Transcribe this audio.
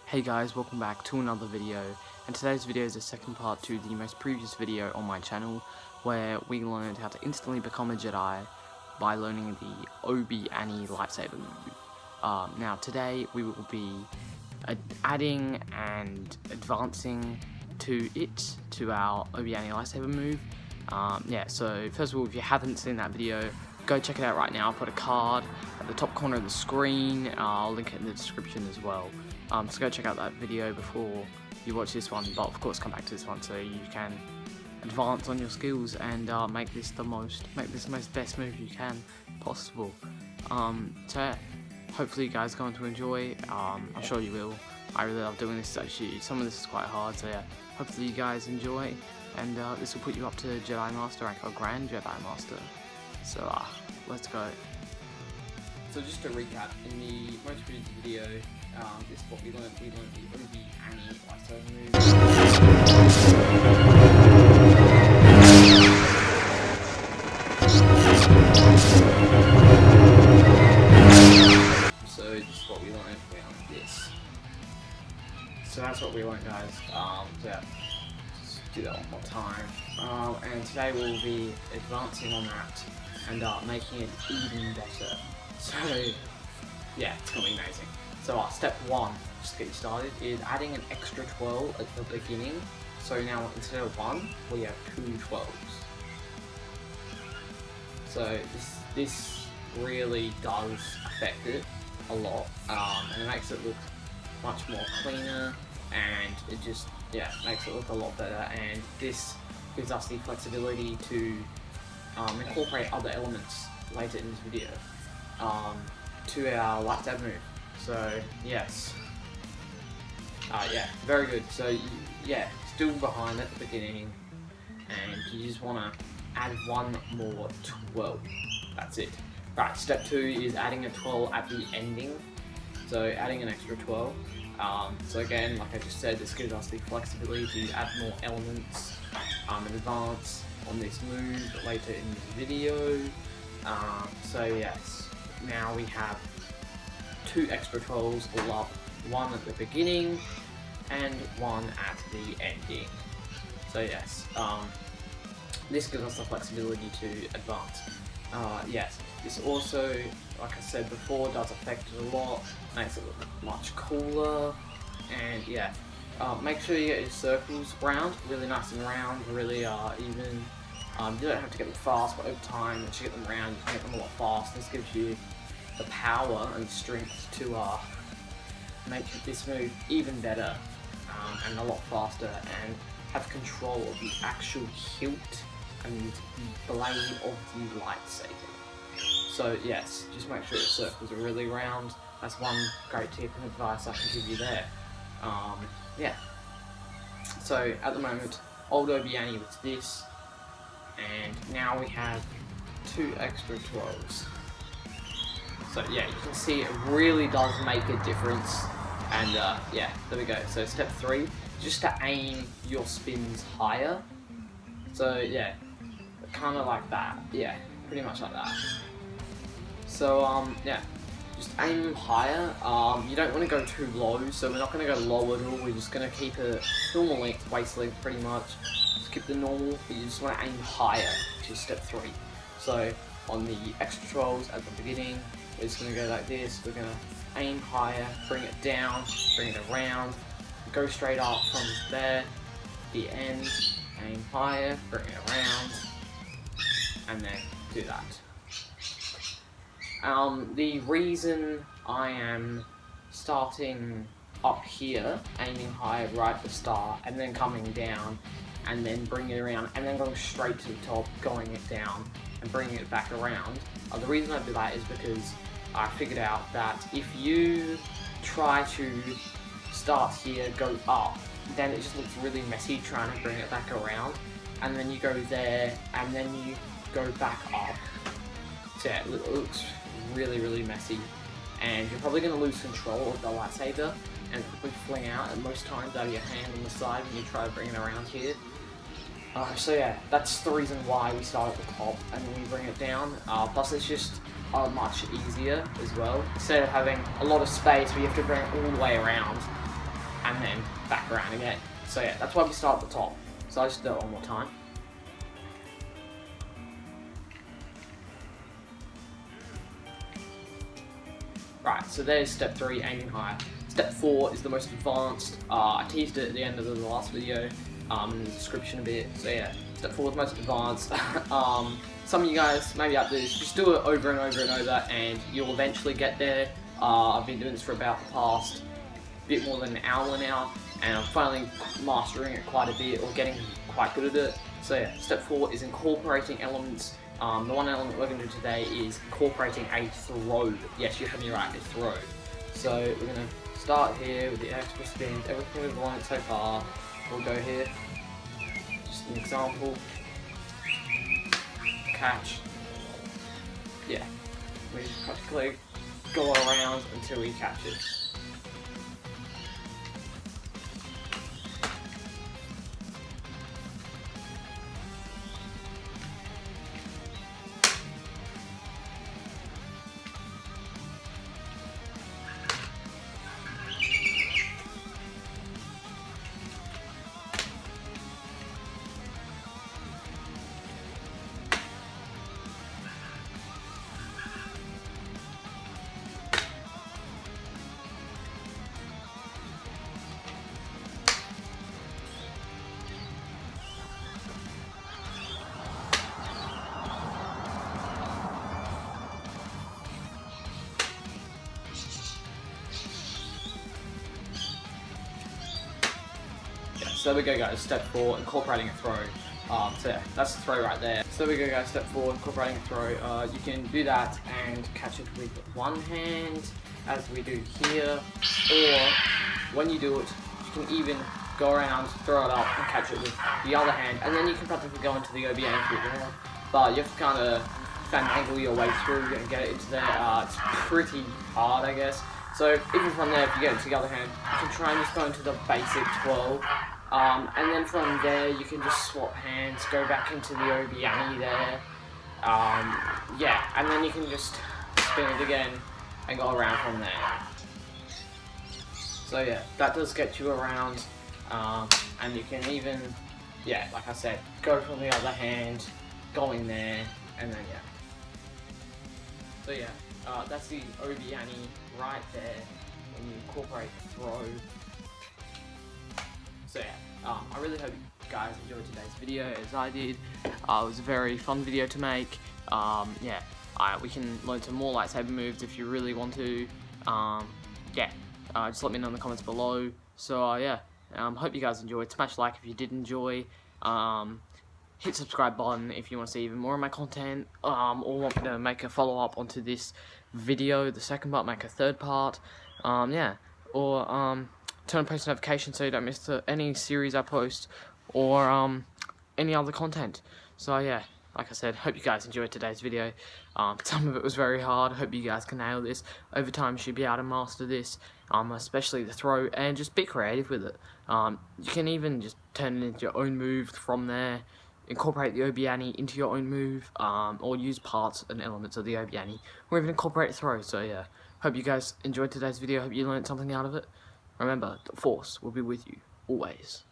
Hey guys, welcome back to another video, and today's video is a second part to the most previous video on my channel where we learned how to instantly become a Jedi by learning the Obi-Ani lightsaber move. Now today we will be adding and advancing to our Obi-Ani lightsaber move. So first of all, if you haven't seen that video, go check it out right now. I'll put a card at the top corner of the screen. I'll link it in the description as well. So go check out that video before you watch this one, but of course come back to this one so you can advance on your skills and make this the most best move you can possible. Hopefully you guys are going to enjoy. I'm sure you will. I really love doing this. Actually, some of this is quite hard, so yeah, hopefully you guys enjoy, and this will put you up to Jedi Master rank or Grand Jedi Master. So let's go. So just to recap, in the most previous video, this is what we learned. We learned the Obi-Ani lightsaber move. So this is what we learned. We learned this. So that's what we learned, guys. Yeah, just do that one more time. And today we'll be advancing on that and making it even better. So yeah, it's gonna be amazing. So step one, just to get you started, is adding an extra 12 at the beginning. So now instead of 1, we have 2 12s. So this really does affect it a lot, and it makes it look much more cleaner, and it just makes it look a lot better. And this gives us the flexibility to incorporate other elements later in this video to our lightsaber move. So yes, very good. So yeah, still behind at the beginning, and you just want to add one more 12. That's it. Right, step 2 is adding a 12 at the ending. So adding an extra 12. So again, like I just said, this gives us the flexibility to add more elements and advance on this move later in this video. So yes, now we have 2 extra 12s all up, 1 at the beginning and 1 at the ending. So yes, this gives us the flexibility to advance. Yes, this also, like I said before, does affect it a lot, makes it look much cooler, and yeah, make sure you get your circles round, really nice and round, really even. You don't have to get them fast, but over time, once you get them round, you can get them a lot fast. This gives you the power and strength to make this move even better and a lot faster, and have control of the actual hilt and the blade of the lightsaber. So yes, just make sure your circles are really round. That's one great tip and advice I can give you there. Yeah. So at the moment, old Obi-Ani with this, and now we have 2 extra 12s. So yeah, you can see it really does make a difference, and yeah, there we go. So step 3, just to aim your spins higher. So yeah, kind of like that. Yeah, pretty much like that. So yeah, just aim higher. You don't want to go too low, so we're not going to go low at all. We're just going to keep it normal length, waist length, pretty much. Just keep the normal, but you just want to aim higher, which is step 3. So on the extra 12s at the beginning, we're just going to go like this. We're going to aim higher, bring it down, bring it around, go straight up from there, the end, aim higher, bring it around, and then do that. The reason I am starting up here, aiming higher right at the start, and then coming down, and then bringing it around, and then going straight to the top, going it down, and bringing it back around. The reason I do that is because I figured out that if you try to start here, go up, then it just looks really messy trying to bring it back around, and then you go there, and then you go back up. So yeah, it looks really messy, and you're probably going to lose control of the lightsaber and quickly fling out, and most times out of your hand on the side when you try to bring it around here. So yeah, that's the reason why we start at the top and then we bring it down. Plus it's just much easier as well. Instead of having a lot of space where you have to bring it all the way around, and then back around again. So yeah, that's why we start at the top. So I'll just do it one more time. Right, so there's step 3, aiming higher. Step 4 is the most advanced. I teased it at the end of the last video, in the description a bit. So yeah, step 4 is the most advanced. Some of you guys maybe out there, just do it over and over and over, and you'll eventually get there. I've been doing this for about the past bit more than an hour now, and I'm finally mastering it quite a bit, or getting quite good at it. So yeah, step 4 is incorporating elements. The one element we're going to do today is incorporating a throw. Yes, you heard me right, a throw. So we're going to start here with the extra spins, everything we've learned so far. We'll go here, just an example. Catch. Yeah, we just practically go around until we catch it. So there we go guys, step 4, incorporating a throw. So yeah, that's the throw right there. So there we go guys, step 4, incorporating a throw. You can do that and catch it with one hand, as we do here, or when you do it, you can even go around, throw it up, and catch it with the other hand, and then you can practically go into the Obi-Ani if you want. But you have to kind of finagle your way through and get it into there. It's pretty hard, I guess. So even from there, if you get it to the other hand, you can try and just go into the basic 12. And then from there, you can just swap hands, go back into the Obi-Ani there. Yeah, and then you can just spin it again and go around from there. So yeah, that does get you around. And you can even, yeah, like I said, go from the other hand, go in there, and then yeah. So yeah, that's the Obi-Ani right there when you incorporate the throw. So yeah, I really hope you guys enjoyed today's video as I did. It was a very fun video to make. Yeah, we can learn some more lightsaber moves if you really want to. Yeah, just let me know in the comments below. So yeah, hope you guys enjoyed. Smash like if you did enjoy. Hit subscribe button if you want to see even more of my content, or want me to make a follow-up onto this video, the second part, make a third part. Yeah, or turn on post notifications so you don't miss any series I post, or any other content. So yeah, like I said, hope you guys enjoyed today's video. Some of it was very hard. Hope you guys can nail this. Over time you should be able to master this, especially the throw, and just be creative with it. You can even just turn it into your own move from there, incorporate the Obi-Ani into your own move, or use parts and elements of the Obi-Ani, or even incorporate throw. So yeah, hope you guys enjoyed today's video. Hope you learned something out of it. Remember, the Force will be with you always.